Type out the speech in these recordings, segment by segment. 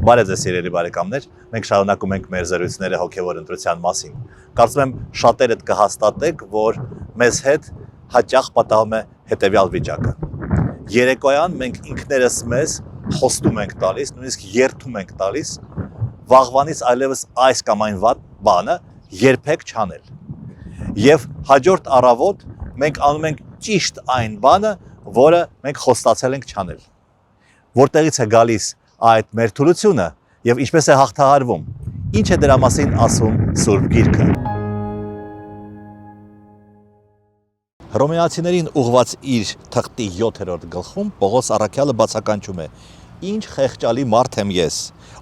Բարև ձեզ սիրելի բարեկամներ, մենք շարունակում ենք մեր զրույցները հոգևոր ընտրության մասին։ Կարծում եմ շատերդ կհաստատեք, որ մեզ հետ հաճախ պատահում է հետևյալ վիճակը։ Երեկոյան մենք ինքներս մեզ խոստում ենք տալիս, նույնիսկ երդում ենք տալիս, վաղվանից այլևս այս կամ այն բանը երբեք չանել։ Եվ հաջորդ առավոտ մենք անում ենք ճիշտ այն բանը, որը մենք խոստացել ենք չանել։ Որտեղից է գալիս այդ մեր թուլությունը եւ ինչպես է հաղթահարվում։ Ինչ է դրա մասին ասում Սուրբ Գիրքը։ Հռոմեացիներին ուղված իր թղթի 7-րդ գլխում Պողոս առաքյալը բացականչում է. Ինչ խեղճալի մարդ եմ ես,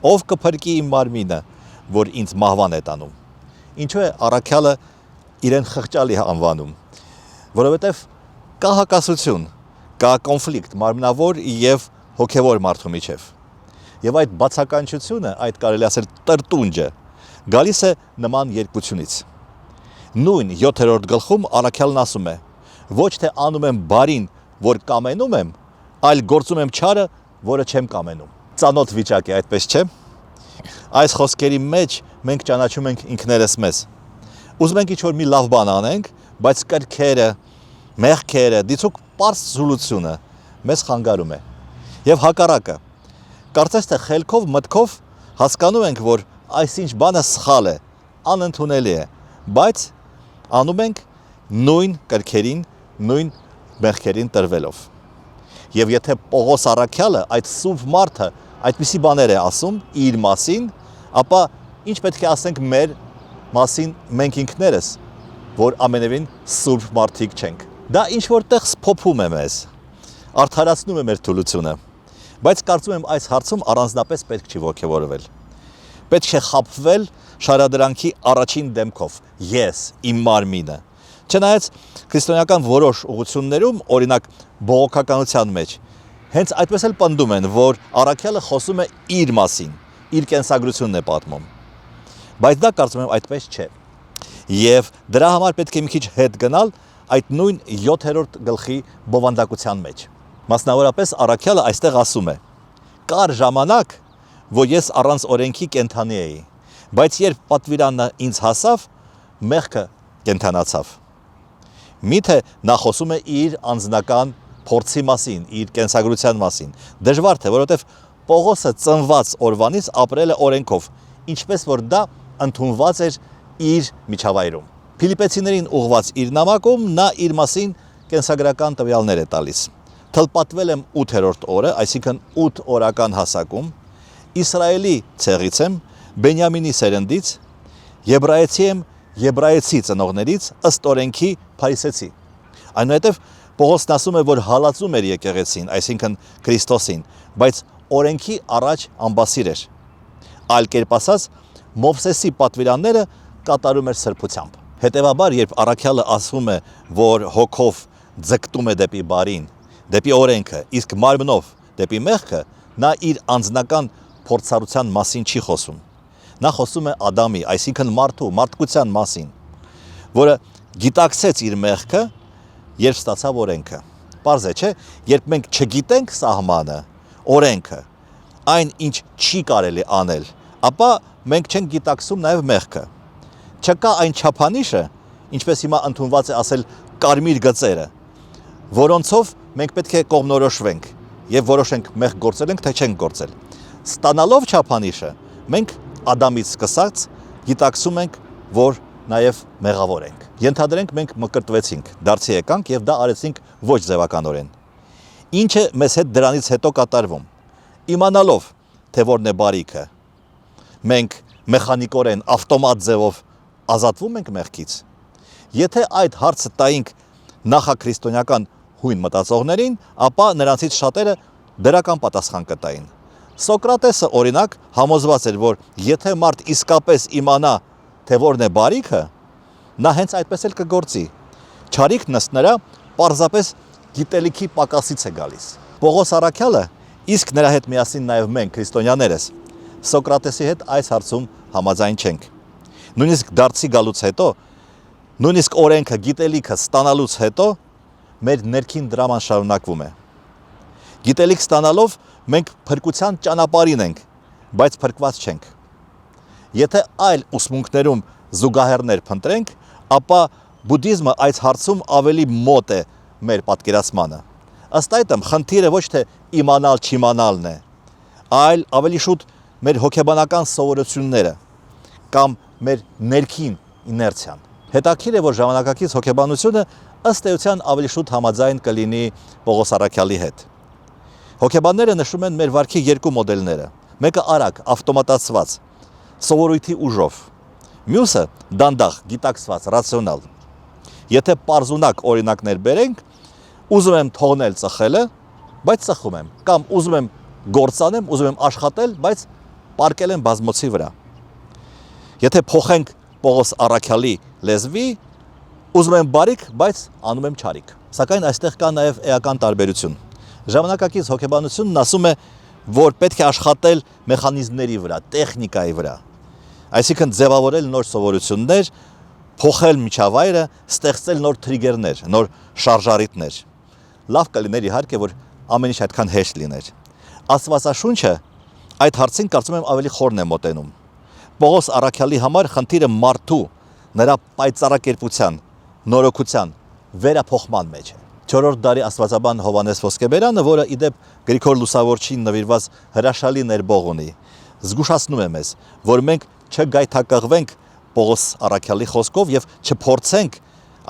ով կփրկի իմ մարմինը, որ ինձ մահվան է տանում։ Ինչու է առաքյալը իրեն խղճալի անվանում, որովհետև կա հակասություն, կա կոնֆլիկտ մարմնավոր եւ հոգևոր մարդու միջև։ Եվ այդ բացականչությունը, այդ կարելի ասել տրտունջը, գալիս է նման երկությունից։ Նույն 7-րդ գլխում առաքյալն ասում է. ոչ թե անում եմ բարին, որ կամենում եմ, այլ գործում եմ չարը, որը չեմ կամենում։ Ծանոթ վիճակ է, այդպես չէ։ Այս խոսքերի մեջ մենք ճանաչում ենք ինքներս մեզ։ Ուզում ենք ինչ-որ մի լավ բան անենք, բայց կրքերը, մեղքերը, դիցուք պարզ զուլությունը մեզ խանգարում է։ Եվ հակառակը, կարծես թե խելքով, մտքով հասկանում ենք, որ այսինչ բանը սխալ է, անընդունելի է, բայց անում ենք նույն կրքերին, նույն մեղքերին տրվելով։ Եվ եթե Պողոս առաքյալը, այդ սուրբ մարդը այդպիսի բաներ է ասում իր մասին, ապա ինչ պետք է ասենք մեր մասին մենք ինքներս, որ ամենևին սուրբ մարդիկ չենք։ Դա ինչ որտեղ սփոփում է մեզ, արդարացնում է մեր թուլությունը, բայց կարծում եմ այս հարցում առանձնապես պետք չի ոգևորվել։ Պետք է խաբվել շարադրանքի առաջին դեմքով՝ ես, իմ մարմինը։ Չնայած քրիստոնեական որոշ ուղղություններում, օրինակ բողոքականության մեջ, հենց այդպես էլ պնդում են, որ առաքյալը խոսում է իր մասին, իր կենսագրությունն է պատմում։ Բայց դա կարծում եմ այդպես չէ։ Եվ դրա համար պետք է մի քիչ հետ գնալ այդ նույն 7-րդ գլխի բովանդակության մեջ։ Մասնավորապես առաքյալը այստեղ ասում է. կար ժամանակ, որ ես առանց օրենքի կենդանի էի, բայց երբ պատվիրանը ինձ հասավ, մեղքը կենդանացավ։ Միթե նա խոսում է իր անձնական փորձի մասին, իր կենսագրության մասին։ Դժվար թե, որովհետև Պողոսը ծնված օրվանից ապրել է օրենքով, ինչպես որ դա ընդունված էր իր միջավայրում։ Փիլիպեցիներին ուղված իր նամակում նա իր մասին կենսագրական տվյալներ է տալիս։ Թլպատվել եմ 8-րդ օրը, այսինքն 8 օրական հասակում, Իսրայելի ցեղից եմ, Բենյամինի սերնդից, եբրայեցի եմ, եբրայեցի ծնողներից, ըստ օրենքի փարիսեցի։ Այնուհետև Պողոսն ասում է, որ հալածում էր եկեղեցին, այսինքն Քրիստոսին, բայց օրենքի առաջ ամբասիր էր։ Այլ կերպ ասած, Մովսեսի պատվիրանները կատարում էր սրբությամբ։ Հետևաբար, երբ առաքյալը ասում է, որ հոգով ձգտում է դեպի բարին, դեպի օրենքը, իսկ մարմնով դեպի մեղքը, նա իր անձնական փորձառության մասին չի խոսում։ Նա խոսում է Ադամի, այսինքն մարդու, մարդկության մասին, որը գիտակցեց իր մեղքը, երբ ստացավ օրենքը։ Պարզ է, չէ, երբ մենք չգիտենք սահմանը, օրենքը, այն ինչ չի կարելի անել, ապա մենք չենք գիտակցում նաև մեղքը։ Չկա այն չափանիշը, ինչպես հիմա ընդունված է ասել կարմիր գծերը, որոնցով մենք պետք է կողմնորոշվենք եւ որոշենք մեղք գործել ենք, թե չենք գործել։ Ստանալով չափանիշը, մենք Ադամից սկսած գիտակցում ենք, որ նաեւ մեղավոր ենք։ Ենթադրենք մենք մկրտվեցինք, դարձի եկանք եւ դա արեցինք ոչ ձևականորեն։ Ինչը մեզ հետ դրանից հետո կատարվում։ Իմանալով, թե որն է բարիքը, մենք մեխանիկորեն ավտոմատ ձևով ազատվում ենք մեղքից։ Եթե այդ հարցը տայինք նախաքրիստոնեական հույն մտածողներին, ապա նրանցից շատերը դրական պատասխան կտային։ Սոկրատեսը օրինակ համոզված էր, որ եթե մարդ իսկապես իմանա, թե որն է բարիքը, նա հենց այդպես էլ կգործի։ Չարիքն ըստ նրա պարզապես գիտելիքի պակասից է գալիս։ Պողոս առաքյալը, իսկ նրա հետ միասին նաև մենք քրիստոնյաներս, Սոկրատեսի հետ այս հարցում համաձայն չենք։ Նույնիսկ դարձի գալուց հետո, նույնիսկ օրենքը, գիտելիքը ստանալուց հետո մեր ներքին դրաման շարունակվում է։ Գիտելիք ստանալով մենք փրկության ճանապարհին ենք, բայց փրկված չենք։ Եթե այլ ուսմունքներում զուգահեռներ փնտրենք, ապա բուդդիզմը այս հարցում ավելի մոտ է մեր պատկերացմանը։ Ըստ այդմ խնդիրը ոչ թե իմանալ չիմանալն է, այլ ավելի շուտ մեր հոգեբանական սովորությունները կամ մեր ներքին իներցիան։ Հետաքրքիր է, որ ժամանակակից հոգեբանությունը ըստ էության ավելի շուտ համաձայն կլինի Պողոս Առաքյալի հետ։ Հոգեբանները նշում են մեր վարքի երկու մոդելները։ Մեկը արագ, ավտոմատացված, սովորույթի ուժով, մյուսը դանդաղ, գիտակցված, ռացիոնալ։ Եթե պարզունակ օրինակներ բերենք, ուզում եմ թողնել ծխելը, բայց ծխում եմ, կամ ուզում եմ գործանեմ, ուզում եմ աշխատել, բայց պարկել եմ բազմոցի վրա։ Եթե փոխենք Պողոս Առաքյալի լեզվի, ուզում եմ բարիք, բայց անում եմ չարիք։ Սակայն այստեղ կա նաև էական տարբերություն։ Ժամանակակից հոգեբանությունն ասում է, որ պետք է աշխատել մեխանիզմների վրա, տեխնիկայի վրա։ Այսինքն ձևավորել նոր սովորություններ, փոխել միջավայրը, ստեղծել նոր թրիգերներ, նոր շարժառիթներ։ Լավ կլիներ իհարկե, որ ամեն ինչ այդքան հեշտ լիներ։ Աստվածաշունչը այդ հարցին կարծում եմ ավելի խորն է մոտենում։ Պողոս Առաքյալի համար խնդիրը մարդու, նրա պայծառակերպության, նորոգության, վերափոխման մեջ է։ 4-րդ դարի աստվածաբան Հովհաննես Ոսկեբերյանը, որը իդեպ Գրիգոր Լուսավորչին նվիրված հրաշալի ներբող ունի, զգուշացնում է մեզ, որ մենք չգայթակղվենք Պողոս Առաքյալի խոսքով եւ չփորձենք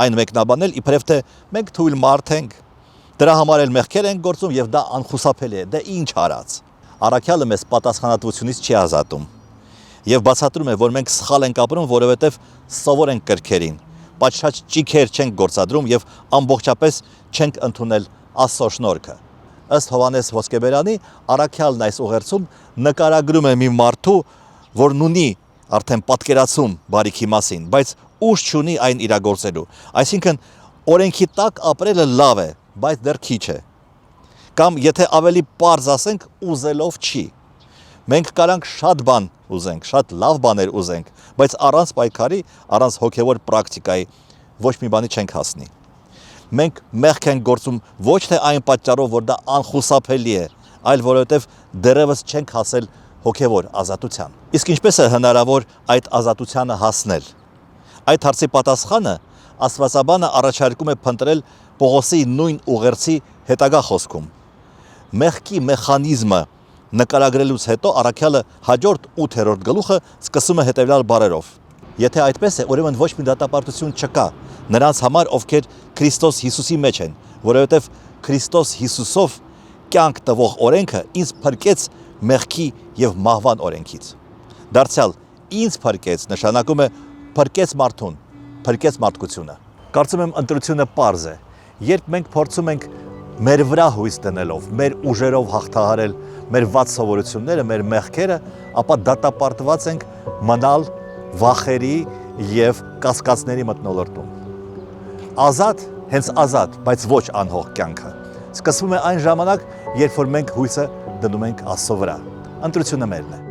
այն մեկնաբանել, իբրև թե մենք թույլ մարդ ենք, դրա համար էլ մեղքեր ենք գործում եւ դա անխուսափելի է, դե ինչ արած։ Առաքյալը մեզ պատասխանատվությունից չի ազատում եւ բացատրում է, որ մենք սխալ ենք ապրում, որովհետեւ սովոր ենք կրքերին, պատշաճ ճիքեր չենք գործադրում եւ ամբողջապես չենք ընդունել Աստծո շնորհքը։ Ըստ Հովհաննես Ոսկեբերյանի, Առաքյալն այս ուղերձում նկարագրում է մի մարդու, որն ունի արդեն պատկերացում բարիքի մասին, բայց ուժ չունի այն իրագործելու։ Այսինքն օրենքի տակ ապրելը լավ է, բայց դեռ քիչ է։ Կամ եթե ավելի պարզ ասենք, ուզելով չի։ Մենք կարանք շատ բան ուզենք, շատ լավ բաներ ուզենք, բայց առանց պայքարի, առանց հոգևոր պրակտիկայի ոչ մի բանի չենք հասնի։ Մենք մեղք ենք գործում ոչ թե այն պատճառով, որ դա անխուսափելի է, այլ որովհետև դեռևս չենք հասել հոգևոր ազատության։ Իսկ ինչպես է հնարավոր այդ ազատությանը հասնել։ Այդ հարցի պատասխանը աստվածաբանը առաջարկում է փնտրել Պողոսի նույն ուղերձի հետագա խոսքում։ Մեղքի մեխանիզմը նկարագրելուց հետո Առաքյալը հաջորդ 8-րդ գլուխը սկսում է հետևյալ բառերով. Եթե այդպես է, ուրեմն ոչ մի դատապարտություն չկա նրանց համար, ովքեր Քրիստոս Հիսուսի մեջ են, որովհետև Քրիստոս Հիսուսով կյանք տվող օրենքը ինձ փրկեց մեղքի եւ մահվան օրենքից։ Դարձյալ ինձ փրկեց նշանակում է փրկեց մարդուն, փրկեց մարդկությունը։ Կարծում եմ ընտրությունը պարզ է։ Երբ մենք փորձում ենք մեր վրա հույս դնելով, մեր ուժերով հաղթահարել մեր վատ սովորությունները, մեր մեղքերը, ապա դատապարտված ենք մնալ վախերի եւ կասկածների մթնոլորտում։ Ազատ, հենց ազատ, բայց ոչ անհող կյանքը սկսվում է այն ժամանակ, երբ որ մենք հույսը դնում ենք Աստծո վրա։ Ընտրությունը մերն է։